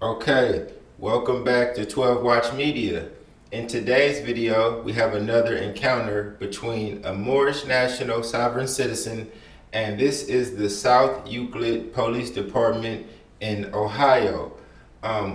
Okay, welcome back to 12 Watch Media. In today's video, we have another encounter between a Moorish National Sovereign Citizen, and this is the South Euclid Police Department in Ohio.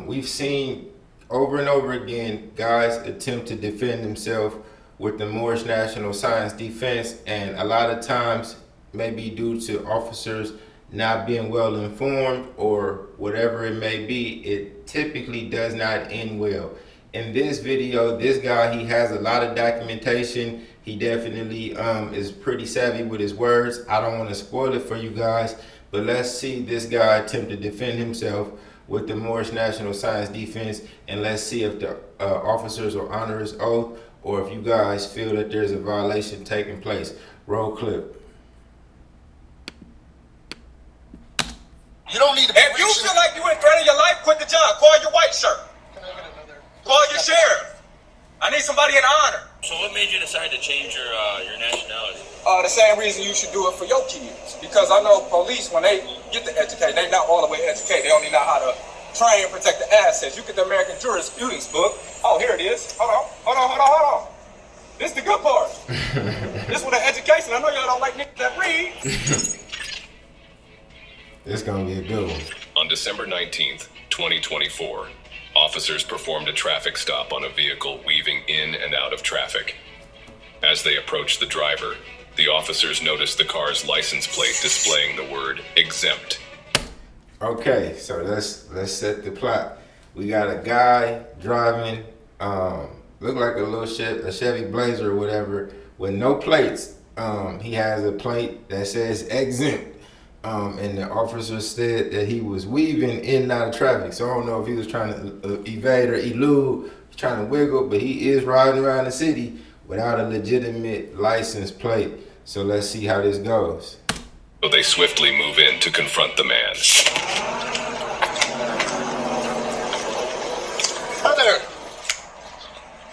We've seen over and over again guys attempt to defend themselves with the Moorish National Science Defense, and a lot of times maybe due to officers not being well informed or whatever it may be, it typically does not end well. In this video, this guy, he has a lot of documentation. He definitely is pretty savvy with his words. I don't want to spoil it for you guys, but let's see this guy attempt to defend himself with the Moorish National Science Defense, and let's see if the officers will honor his oath or if you guys feel that there's a violation taking place. Roll clip. You don't need to. If you feel like you in threat of your life, quit the job. Call your white shirt. Can I get another? Call your sheriff. I need somebody in honor. So what made you decide to change your nationality? The same reason you should do it for your kids. Because I know police, when they get to educate, they not all the way educated. They only know how to train and protect the assets. You get the American Jurisprudence book. Oh, here it is. Hold on. This is the good part. This with an education. I know y'all don't like niggas that read. It's gonna be a good one. On December 19th, 2024, officers performed a traffic stop on a vehicle weaving in and out of traffic. As they approached the driver, the officers noticed the car's license plate displaying the word exempt. Okay, so let's set the plot. We got a guy driving, look like a Chevy Blazer or whatever, with no plates. He has a plate that says exempt. And the officer said that he was weaving in and out of traffic. So I don't know if he was trying to evade or elude, trying to wiggle, but he is riding around the city without a legitimate license plate. So let's see how this goes. So they swiftly move in to confront the man. Hi there.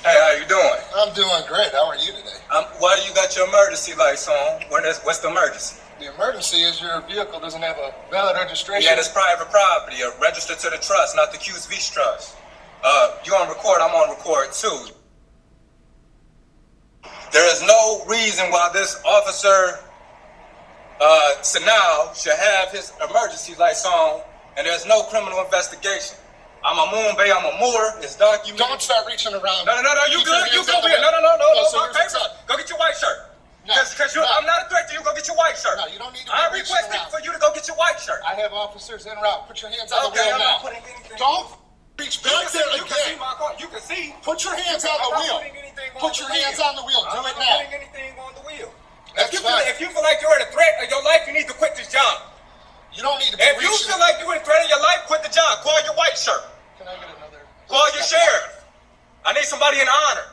Hey, how you doing? I'm doing great. How are you today? Why do you got your emergency lights on? What's the emergency? The emergency is your vehicle doesn't have a valid registration. Yeah, it's private property. Registered to the trust, not the QSV trust. You on record? I'm on record too. There is no reason why this officer Sanal should have his emergency lights on, and there's no criminal investigation. I'm a Moon Bay, I'm a Moor. It's documented. Don't start reaching around. No. You Keep good? your You hands go out the here. way. No. So My here's papers. what's up. Go get your white shirt. No, I'm not a threat to you. Go get your white shirt. No, you don't need to be I'm reaching requesting around. for you to go get your white shirt. I have officers en route. Put your hands on the Okay, wheel I'm now. not putting anything. Don't reach back there You can see again. my car. You can see. Put your hands on I'm the not wheel. putting anything on Put the your wheel. hands on the wheel. Do I'm it not now. putting anything on the wheel. That's If fine. you feel like you're in a threat of your life, you need to quit this job. You don't need to be If you reaching. feel like you're in threat of your life, quit the job. Call your white shirt. Can I get another? Call your sheriff. I need somebody in honor.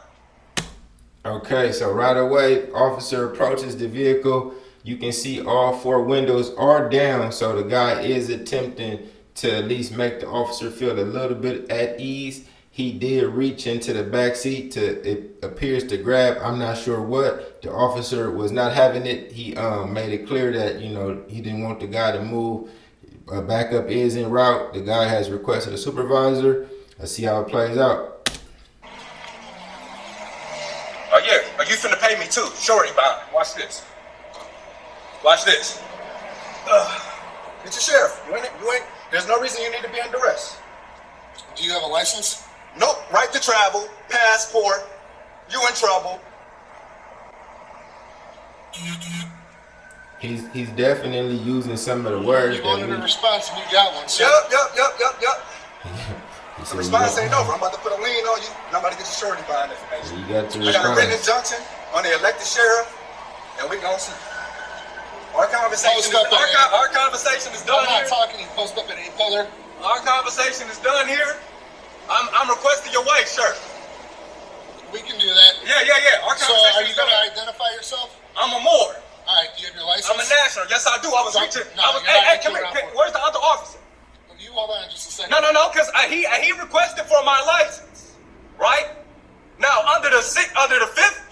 Okay, so right away, officer approaches the vehicle. You can see all four windows are down, so the guy is attempting to at least make the officer feel a little bit at ease. He did reach into the back seat it appears to grab, I'm not sure what. The officer was not having it. He made it clear that, he didn't want the guy to move. Backup is en route. The guy has requested a supervisor. Let's see how it plays out. Oh yeah, you finna pay me too. Surety bond. Watch this. Watch this. Get your sheriff. You ain't. There's no reason you need to be under arrest. Do you have a license? Nope. Right to travel. Passport. You in trouble. He's definitely using some of the words You that wanted a response and you got one. So Yep. he The said response ain't over. I'm about to put a lien on you. And I'm about to get your surety bond information. you got to I got a written respond. injunction on the elected sheriff, and we gonna see. Our conversation is done I'm not here. talking. You post up at a pillar. Our conversation is done here. I'm requesting your white shirt. We can do that. Yeah. Our So conversation are you is going done. to identify yourself? I'm a Moor. All right. Do you have your license? I'm a national. Yes, I do. I was Don't- reaching. no, I was. you're not Hey, reaching come here. around for it. Where's the other officer? You hold on just a second. No, because he requested for my license, right? Now under the Fifth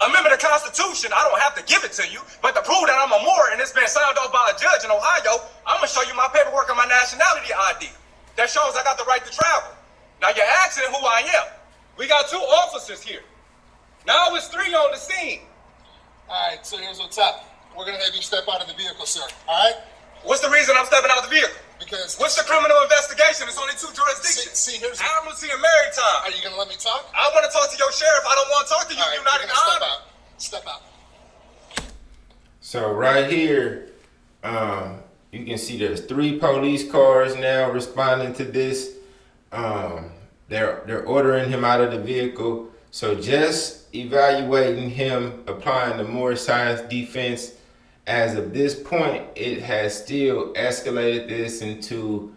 Amendment of the Constitution, I don't have to give it to you, but to prove that I'm a Moor and it's been signed off by a judge in Ohio, I'm gonna show you my paperwork and my nationality ID. that shows I got the right to travel. Now you're asking who I am. We got 2 officers here. Now it's 3 on the scene. All right, so here's what's up. We're going to have you step out of the vehicle, sir. All right? What's the reason I'm stepping out the vehicle? Because... What's the criminal investigation? It's only 2 jurisdictions. See, here's... Amnesty and maritime. Are you going to let me talk? I want to talk to your sheriff. I don't want to talk to you. All right, You're not even honored. Step out. So right here, you can see there's 3 police cars now responding to this. They're ordering him out of the vehicle. So just evaluating him applying the Moorish science defense, as of this point, it has still escalated this into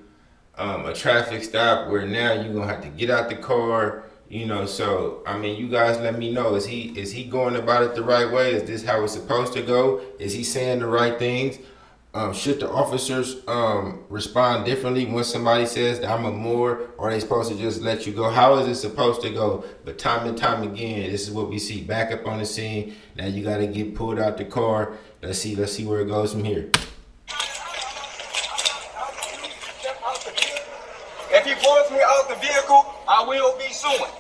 a traffic stop where now you're gonna have to get out the car. You know, so I mean, you guys let me know. Is he going about it the right way? Is this how it's supposed to go? Is he saying the right things? Should the officers respond differently when somebody says that I'm a Moor, or are they supposed to just let you go? How is it supposed to go? But time and time again, this is what we see. Back up on the scene. Now you got to get pulled out the car. Let's see where it goes from here. If he pulls me out the vehicle, I will be suing.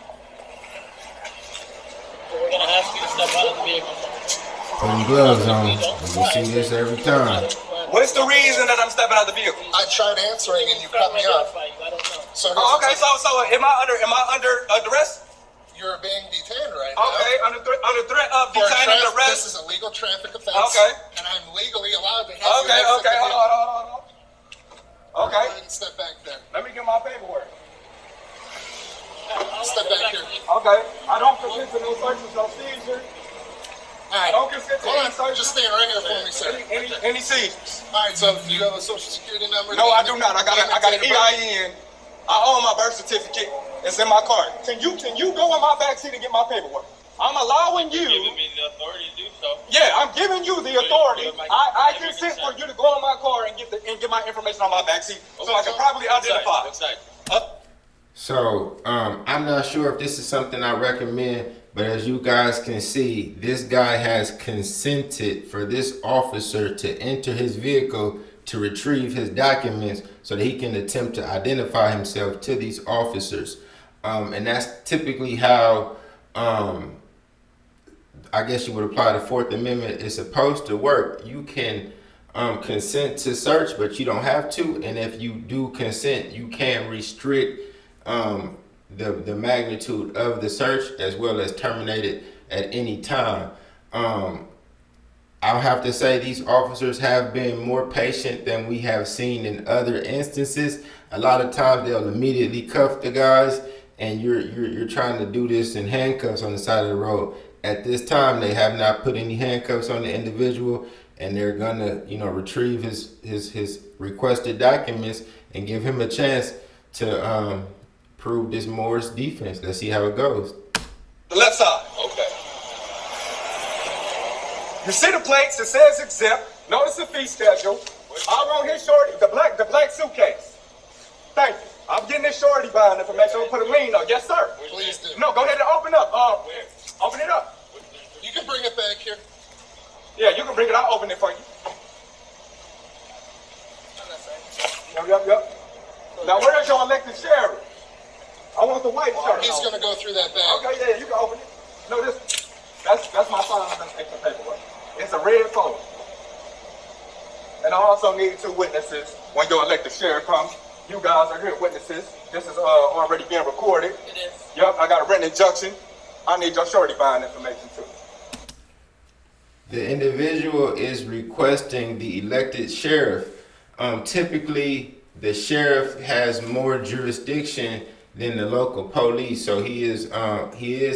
We're gonna ask you to step out of the vehicle. Putting gloves on. We see this every time. What's the reason that I'm stepping out the vehicle? I tried answering and you cut me off. I don't know. So Okay, so am I under duress? You're being detained right now. Okay, under threat of For detaining this arrest. is a legal traffic offense. Okay. And I'm legally allowed to have Okay, you exit okay, the hold vehicle. on. Go Okay, ahead and step back there. let me get my paperwork. Step back here. Okay, I don't consent to no searches, no seizures. All right. I don't consent to Hold any on. searches. Just stand right here for me, sir. Any seizures. All right. So do you have a social security number? No, I do not. I got an EIN. I own my birth certificate. It's in my car. Can you go in my backseat and get my paperwork? I'm allowing you. You're giving me the authority to do so. Yeah, I'm giving you the authority. you're my- I you're consent for consent. you to go in my car and get my information on my backseat, so I can properly identify. What side? So I'm not sure if this is something I recommend, but as you guys can see, this guy has consented for this officer to enter his vehicle to retrieve his documents so that he can attempt to identify himself to these officers. And that's typically how I guess you would apply the 4th Amendment is supposed to work. You can consent to search, but you don't have to. And if you do consent, you can restrict the magnitude of the search as well as terminate it at any time. I'll have to say these officers have been more patient than we have seen in other instances. A lot of times they'll immediately cuff the guys, and you're trying to do this in handcuffs on the side of the road. At this time, they have not put any handcuffs on the individual, and they're gonna, retrieve his requested documents and give him a chance to prove this Moorish defense. Let's see how it goes. The left side. Okay. You see the plates? It says exempt. Notice the fee schedule. I wrote his shorty, the black suitcase. Thank you. I'm getting this shorty buying information. We'll put a lien on. Yes, sir. Please do. No, go ahead and open up. Open it up. You can bring it back here. Yeah, you can bring it. I'll open it for you. Yep. Now, where's your elected sheriff? I want the white shirt. He's going to go through that bag. Okay, yeah, you can open it. No, that's my sign on this extra paperwork. It's a red folder. And I also need 2 witnesses when your elected sheriff comes. You guys are here witnesses. This is already being recorded. It is. Yep, I got a written injunction. I need your shorty buying information too. The individual is requesting the elected sheriff. Typically, the sheriff has more jurisdiction than the local police, so he is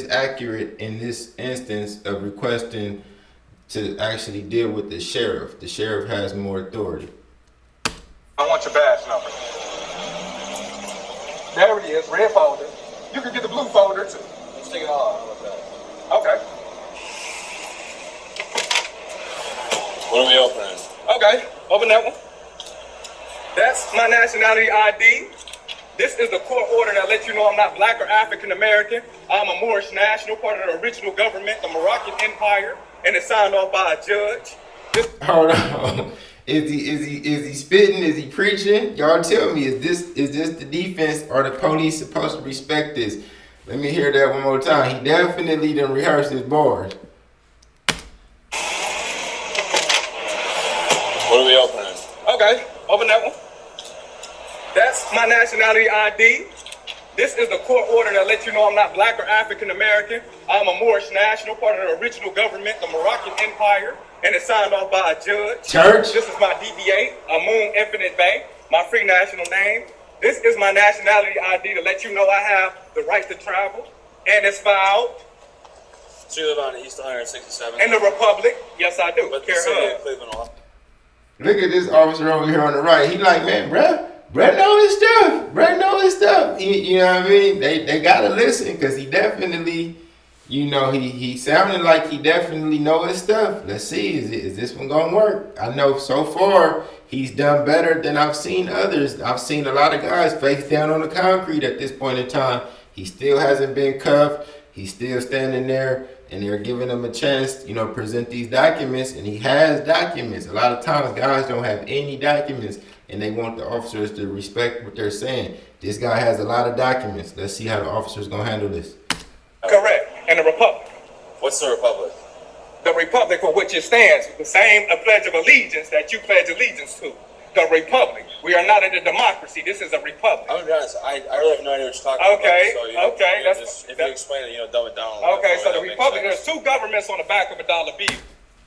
accurate in this instance of requesting to actually deal with the sheriff. The sheriff has more authority. I want your badge number. There it is, red folder. You can get the blue folder too. Let's take it off. How about that? Okay. What are we opening? Okay, open that one. That's my nationality ID. This is the court order that lets you know I'm not black or African American. I'm a Moorish national, part of the original government, the Moroccan Empire, and it's signed off by a judge. Hold on. Is he spitting? Is he preaching? Y'all tell me, is this the defense, or the police supposed to respect this? Let me hear that one more time. He definitely done rehearsed his bars. What are we opening? Okay, open that one. That's my nationality ID. This is the court order that lets you know I'm not black or African American. I'm a Moorish national, part of the original government, the Moroccan Empire, and it's signed off by a judge. Church. This is my DBA, a Moon Infinite Bay, my free national name. This is my nationality ID to let you know I have the right to travel, and it's filed So you live on East 167? in the Republic. Yes, I do. But the Care city of. of Cleveland, Ohio. Look at this officer over here on the right. He like, man, bruh know his stuff. Bruh know his stuff. You know what I mean? They gotta listen, because he definitely, he sounded like he definitely know his stuff. Let's see, is this one gonna work? I know so far he's done better than I've seen others. I've seen a lot of guys face down on the concrete at this point in time. He still hasn't been cuffed. He's still standing there, and they're giving him a chance, present these documents, and he has documents. A lot of times guys don't have any documents, and they want the officers to respect what they're saying. This guy has a lot of documents. Let's see how the officer's gonna handle this. Correct. In the Republic. What's the Republic? The Republic for which it stands, the same Pledge of Allegiance that you pledge allegiance to. The Republic. We are not in a democracy. This is a republic. I'm gonna be honest, I really have no idea what you're talking Okay, about. So, okay, if you explain it, dumb it down. Okay, so the Republic, there's two governments on the back of a dollar bill.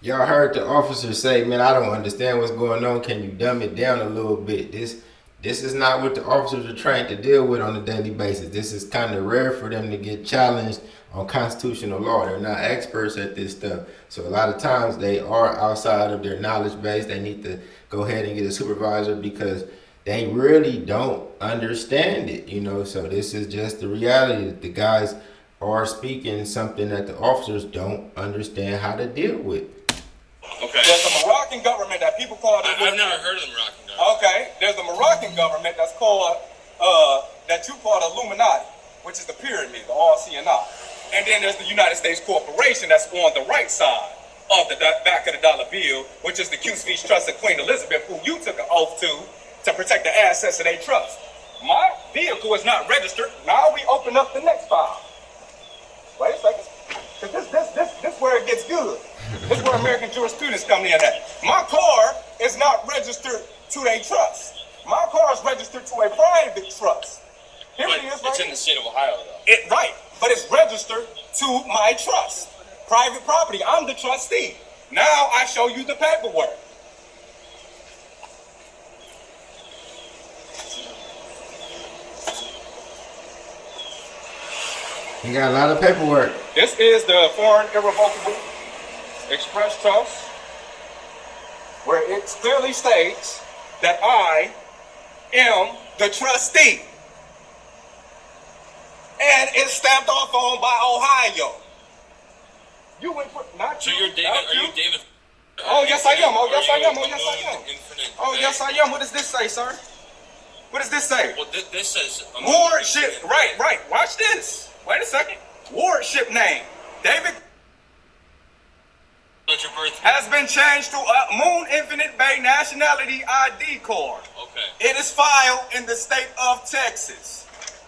Y'all heard the officer say, man, I don't understand what's going on. Can you dumb it down a little bit? This is not what the officers are trained to deal with on a daily basis. This is kind of rare for them to get challenged on constitutional law. They're not experts at this stuff. So a lot of times they are outside of their knowledge base. They need to go ahead and get a supervisor, because they really don't understand it, So this is just the reality, that the guys are speaking something that the officers don't understand how to deal with. Okay. There's the Moroccan government that people call I've never heard of the Moroccan government. Okay, there's the Moroccan government that's called, that you call the Illuminati, which is the pyramid, the all-seeing eye. And then there's the United States Corporation that's on the right side of the back of the dollar bill, which is the Q-Speech Trust of Queen Elizabeth, who you took an oath to protect the assets of their trust. My vehicle is not registered. Now we open up the next file. Wait a second. Because this where it gets good. This is where American jurisprudence come in at. My car is not registered to their trust. My car is registered to a private trust. Here But it is, it's right? in the state of Ohio, though. Right, but it's registered to my trust. Private property. I'm the trustee. Now I show you the paperwork. He got a lot of paperwork. This is the Foreign Irrevocable Express Trust, where it clearly states that I am the trustee. And it's stamped off on by Ohio. You went for not So you, you're David, not are you David? Oh, yes, I am. Oh, yes, I am. Oh, Are you yes, I am. Infinite Oh, Bay? yes, I am. What does this say, sir? What does this say? Well, this says... Wardship. Right. Watch this. Wait a second. Wardship name. David What's your birth? has been changed to Moon Infinite Bay Nationality ID card. Okay. It is filed in the state of Texas.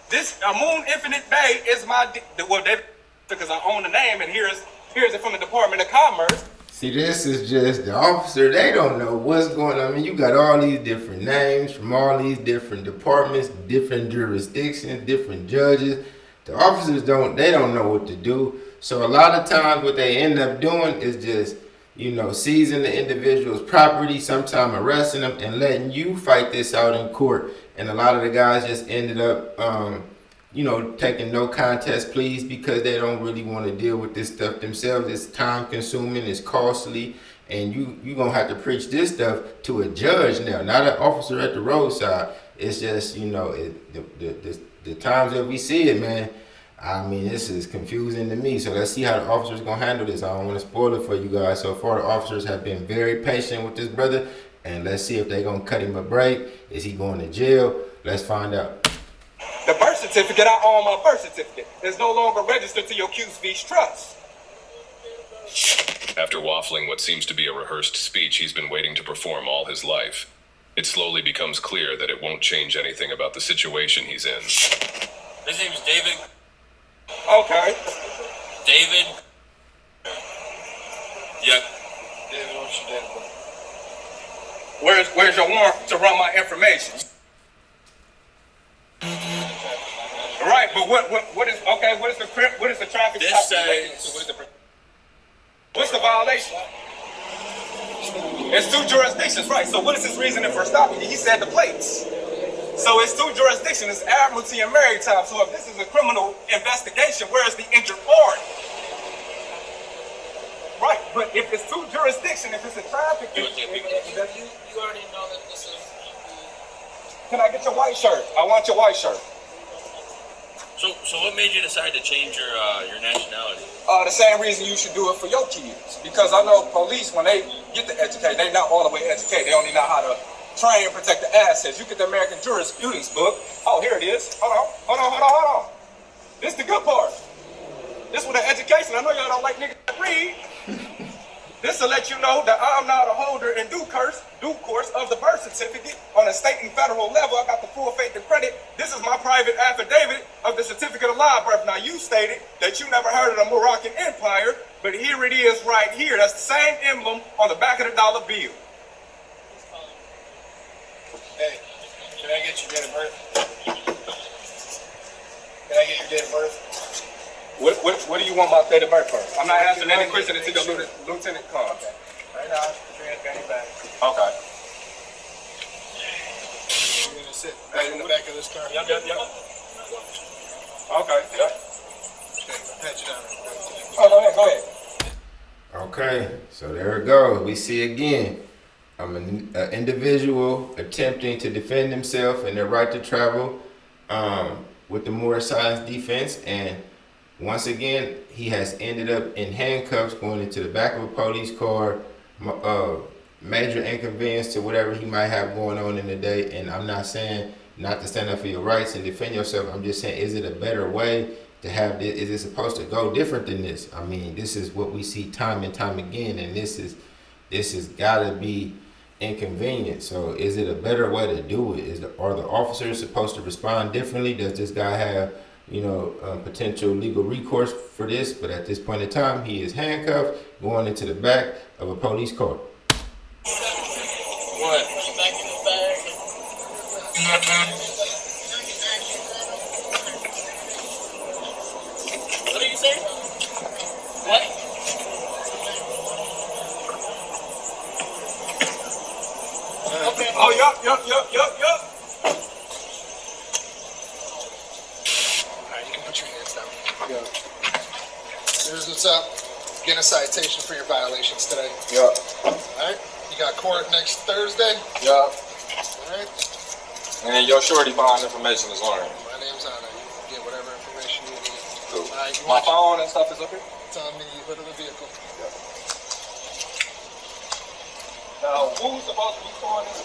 This Moon Infinite Bay is my David, because I own the name, and here's it from the Department of Commerce. See, this is just the officer. They don't know what's going on. I mean, you got all these different names from all these different departments, different jurisdictions, different judges. The officers don't know what to do. So a lot of times what they end up doing is just, seizing the individual's property, sometimes arresting them and letting you fight this out in court. And a lot of the guys just ended up, taking no contest pleas, because they don't really want to deal with this stuff themselves. It's time consuming, it's costly, and you're going to have to preach this stuff to a judge now, not an officer at the roadside. It's just, the times that we see it, man, I mean, this is confusing to me. So let's see how the officers going to handle this. I don't want to spoil it for you guys. So far, the officers have been very patient with this brother, and let's see if they're going to cut him a break. Is he going to jail? Let's find out. The birth certificate, I own my birth certificate. It's no longer registered to your Q-Speech Trust. After waffling what seems to be a rehearsed speech he's been waiting to perform all his life, it slowly becomes clear that it won't change anything about the situation he's in. His name is David. Okay. David. Yep. David, what's your date of birth? Where's your warrant to run my information? Right, but what is okay? What is the traffic This stop? says- What's the violation? It's 2 jurisdictions, right? So what is his reasoning for stopping you? He said the plates. So it's 2 jurisdictions. It's admiralty and maritime. So if this is a criminal investigation, where is the injured party? Right, but if it's 2 jurisdictions, if it's a traffic, You already know that this is. can I get your white shirt? I want your white shirt. So what made you decide to change your nationality? The same reason you should do it for your kids. Because I know police, when they get to educate, they not all the way educated. They only know how to train and protect the assets. You get the American Jurisprudence book. Oh, here it is. Hold on. This is the good part. This with the education. I know y'all don't like niggas to read. This will let you know that I'm not a holder in due course of the birth certificate on a state and federal level. I got the full faith and credit. This is my private affidavit of the certificate of live birth. Now you stated that you never heard of the Moroccan Empire, but here it is right here. That's the same emblem on the back of the dollar bill. Hey, can I get your date of birth? Can I get your date of birth? What do you want my date of birth first? I'm not answering any question until the lieutenant comes. Okay. Right now, put your hands behind your back. Okay. You're gonna sit right in the back of this car. Yep. Okay. Yep. Okay, pat you down. Oh, go ahead. Okay, so there it goes. We see again. I'm an individual attempting to defend himself and their right to travel with the Moorish Science Defense, and once again, he has ended up in handcuffs going into the back of a police car, major inconvenience to whatever he might have going on in the day. And I'm not saying not to stand up for your rights and defend yourself. I'm just saying, is it a better way to have this? Is it supposed to go different than this? I mean, this is what we see time and time again, and this has got to be inconvenient. So is it a better way to do it? Are the officers supposed to respond differently? Does this guy have potential legal recourse for this? But at this point in time, he is handcuffed going into the back of a police car. What? Back in the bag. What did you say? What? Okay. Oh, yup. Alright, you can put your hands down. Go. Here's what's up. Getting a citation for your violations today. Yup. Alright? You got court next Thursday. Yup. Alright? And your shorty bond information is on it. My name's on it. You can get whatever information you need. Cool. Alright, you My want phone and stuff is up here? it's on the hood of the vehicle. Now, who's supposed to be calling this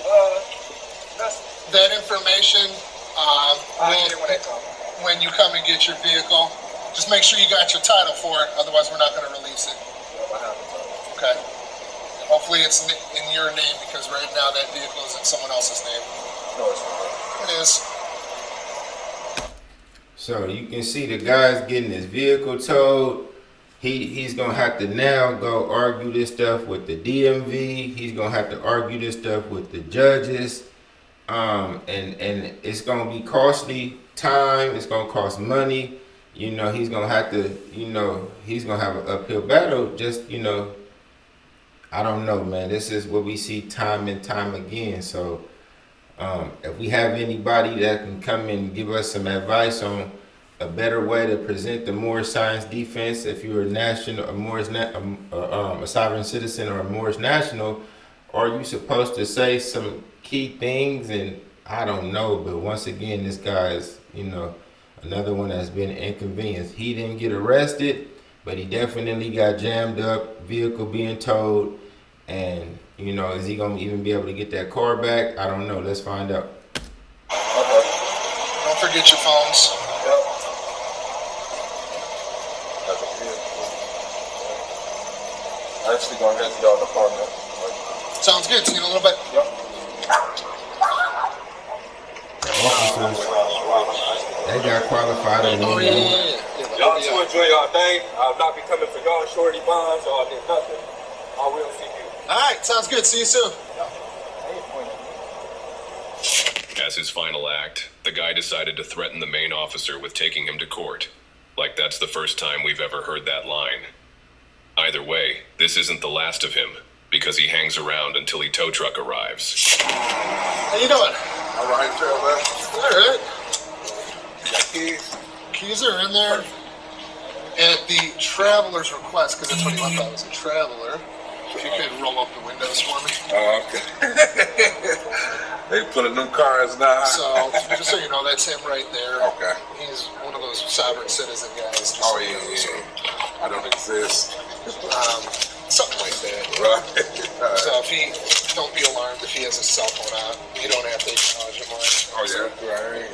vessel? That information, I get it when they come. when you come and get your vehicle, just make sure you got your title for it, otherwise we're not going to release it. What happened? Okay? Hopefully it's in your name, because right now that vehicle is in someone else's name. No, it's not. It is. So you can see the guy's getting his vehicle towed. He's gonna have to now go argue this stuff with the DMV. He's gonna have to argue this stuff with the judges, and it's gonna be costly time. It's gonna cost money. He's gonna have to. He's gonna have an uphill battle. Just I don't know, man. This is what we see time and time again. So if we have anybody that can come and give us some advice on a better way to present the Moorish Science Defense, if you're a sovereign citizen or a Moorish national, are you supposed to say some key things? And I don't know, but once again, this guy is, another one that's been inconvenienced. He didn't get arrested, but he definitely got jammed up, vehicle being towed, and is he gonna even be able to get that car back? I don't know. Let's find out. Don't forget your phones. actually gonna head to y'all department. Sounds good. See you in a little bit. Yep. Officers, they got qualified and Oh yeah, yeah, yeah. Y'all two enjoy y'all thing. I'll not be coming for y'all shorty bonds. Y'all did nothing. I will see you. All right, sounds good. See you soon. As his final act, the guy decided to threaten the main officer with taking him to court. Like that's the first time we've ever heard that line. Either way, this isn't the last of him, because he hangs around until the tow truck arrives. How you doing? All right, tell man. All right. You got keys? Keys are in there. And at the traveler's request, because that's what he left out was a traveler. If you could roll up the windows for me. Oh, okay. They pulling them cars now. So, just so you know, that's him right there. Okay. He's one of those sovereign citizen guys. Just Oh, so you yeah, know, yeah, so, yeah. I don't exist. something like that. Right. So if he, don't be alarmed if he has a cell phone on. You don't have to acknowledge him. Oh, yeah. Right.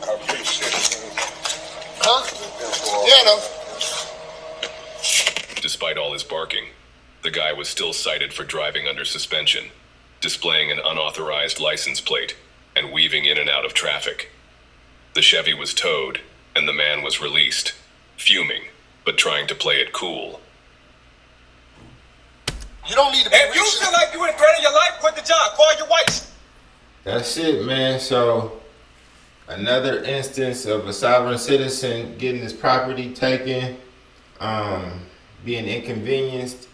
I appreciate it. Huh? Yeah, no. Despite all his barking, the guy was still cited for driving under suspension, displaying an unauthorized license plate, and weaving in and out of traffic. The Chevy was towed, and the man was released, fuming, but trying to play it cool. You don't need to be If you feel like you in threat of your life, quit the job. Call your wife. That's it, man. So another instance of a sovereign citizen getting his property taken, being inconvenienced,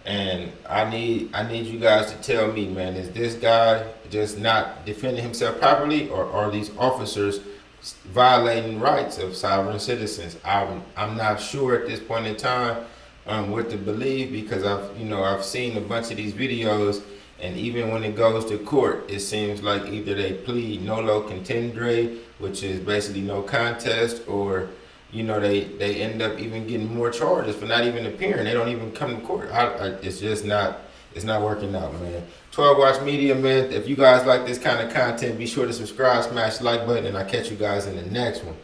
and I need you guys to tell me, man, is this guy just not defending himself properly, or are these officers violating rights of sovereign citizens? I'm not sure at this point in time what to believe, because I've seen a bunch of these videos, and even when it goes to court, it seems like either they plead nolo contendere, which is basically no contest, or they end up even getting more charges for not even appearing. They don't even come to court. It's just not, it's not working out, man. 12 Watch Media, man. If you guys like this kind of content, be sure to subscribe, smash the like button, and I'll catch you guys in the next one.